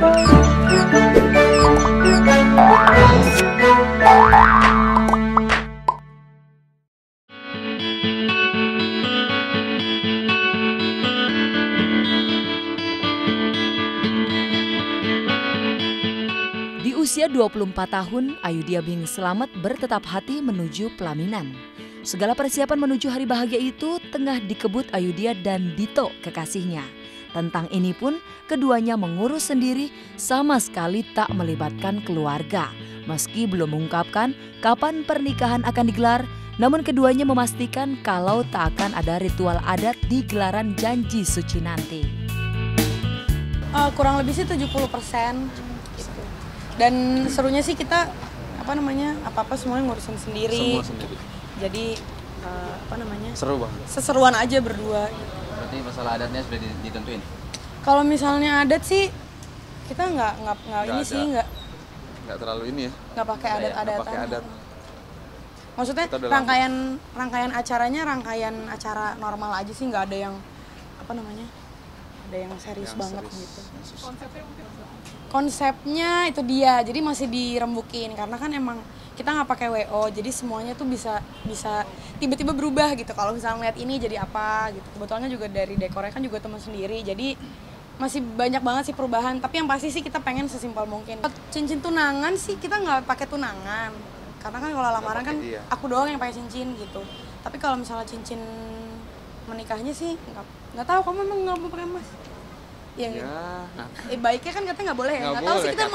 Di usia 24 tahun, Ayudhya Bing Slamet bertetap hati menuju pelaminan. Segala persiapan menuju hari bahagia itu tengah dikebut Ayudhya dan Dito, kekasihnya. Tentang ini pun keduanya mengurus sendiri, sama sekali tak melibatkan keluarga. Meski belum mengungkapkan kapan pernikahan akan digelar, namun keduanya memastikan kalau tak akan ada ritual adat di gelaran janji suci nanti. Kurang lebih sih 70%. Gitu. Dan serunya sih kita apa-apa semuanya ngurusin sendiri. Semua sendiri. Jadi Seru banget. seseruan aja berdua. Berarti masalah adatnya sudah ditentuin? Kalau misalnya adat sih kita nggak terlalu ini ya. nggak pakai adat-adatan. Pakai adat. Maksudnya rangkaian acaranya rangkaian acara normal aja sih, nggak ada yang ada yang serius banget gitu. Konsepnya itu dia, jadi masih dirembukin karena kan emang kita nggak pakai WO, jadi semuanya tuh bisa tiba-tiba berubah gitu. Kalau misalnya ngeliat ini jadi apa gitu. Kebetulannya juga dari dekornya kan juga teman sendiri, jadi masih banyak banget sih perubahan. Tapi yang pasti sih kita pengen sesimpel mungkin. Cincin tunangan sih kita nggak pakai tunangan, karena kan kalau lamaran kan aku doang yang pakai cincin gitu. Tapi kalau misalnya cincin menikahnya sih nggak tahu, kamu emang nggak mau pakai emas? Iya. Baiknya kan katanya nggak boleh ya. Nggak tahu sih, kita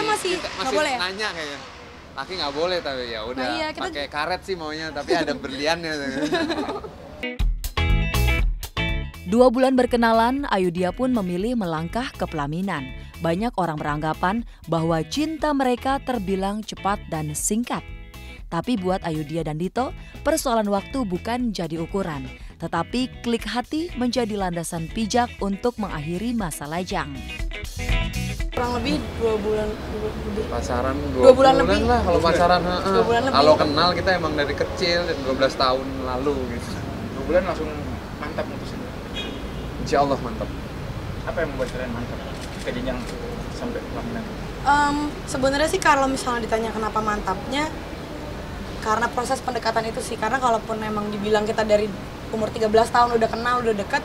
masih nggak boleh. Nanya kayaknya. Laki nggak boleh, tapi ya udah pakai karet sih maunya, tapi ada berliannya. 2 bulan berkenalan, Ayudhya pun memilih melangkah ke pelaminan. Banyak orang beranggapan bahwa cinta mereka terbilang cepat dan singkat. Tapi buat Ayudhya dan Dito, persoalan waktu bukan jadi ukuran. Tetapi klik hati menjadi landasan pijak untuk mengakhiri masa lajang. Kurang lebih 2 bulan lebih. Pacaran 2 bulan lebih lah kalau pacaran. 2 bulan lebih. Kalau kenal kita emang dari kecil, 12 tahun lalu gitu. 2 bulan langsung mantap mutusin. Insya Allah mantap. Apa yang membuat kalian mantap ke jenjang sampai pelaminan? Sebenarnya sih kalau misalnya ditanya kenapa mantapnya, karena proses pendekatan itu sih. Karena kalaupun memang dibilang kita dari umur 13 tahun udah kenal, udah deket,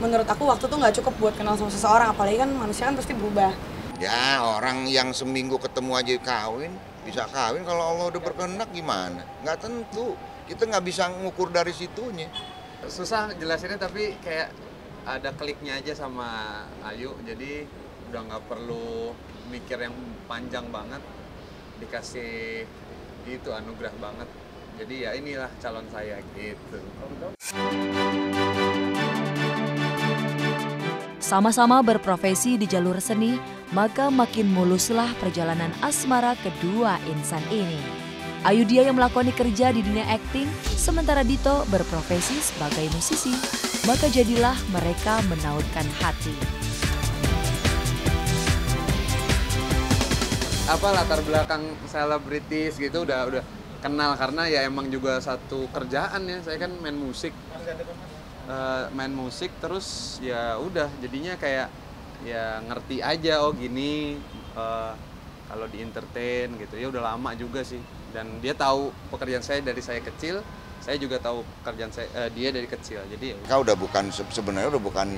menurut aku waktu tuh nggak cukup buat kenal sama seseorang, apalagi kan manusia kan pasti berubah. Ya orang yang seminggu ketemu aja kawin, bisa kawin kalau Allah udah berkehendak gimana? Nggak tentu, kita nggak bisa ngukur dari situnya. Susah jelasinnya, tapi kayak ada kliknya aja sama Ayu, jadi udah nggak perlu mikir yang panjang banget, dikasih itu anugerah banget. Jadi ya inilah calon saya gitu. Sama-sama berprofesi di jalur seni, maka makin muluslah perjalanan asmara kedua insan ini. Ayudhya yang melakoni kerja di dunia akting, sementara Dito berprofesi sebagai musisi. Maka jadilah mereka menautkan hati. Apa latar belakang selebritis gitu udah kenal, karena ya emang juga satu kerjaan ya. Saya kan main musik terus ya udah jadinya kayak ya ngerti aja, oh gini kalau di entertain gitu ya. Udah lama juga sih, dan dia tahu pekerjaan saya dari saya kecil, saya juga tahu pekerjaan dia dari kecil. Jadi Kau sebenarnya udah bukan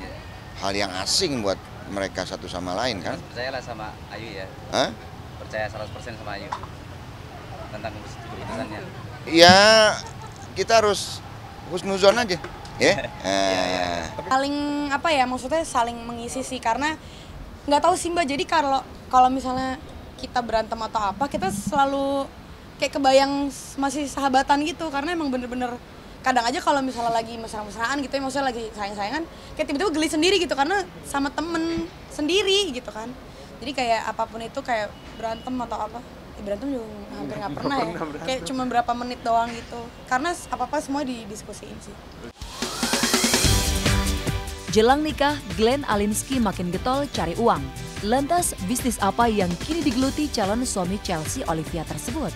hal yang asing buat mereka satu sama lain kan? Percayalah sama Ayu ya. Hah? Percaya 100% sama Ayu tentang keputusannya. Ya kita harus husnuzon aja, ya. Saling maksudnya saling mengisi sih, karena nggak tahu sih Mbak. Jadi kalau misalnya kita berantem atau apa, kita selalu kayak kebayang masih sahabatan gitu, karena emang bener-bener kadang aja kalau misalnya lagi mesra-mesraan gitu ya, maksudnya lagi sayang-sayangan, kayak tiba-tiba geli sendiri gitu karena sama temen sendiri gitu kan. Jadi kayak apapun itu, kayak berantem atau apa, berantem juga hampir nggak pernah ya, kayak cuma berapa menit doang gitu, karena apa-apa semua didiskusiin sih. Jelang nikah, Glenn Alinsky makin getol cari uang. Lantas bisnis apa yang kini digeluti calon suami Chelsea Olivia tersebut?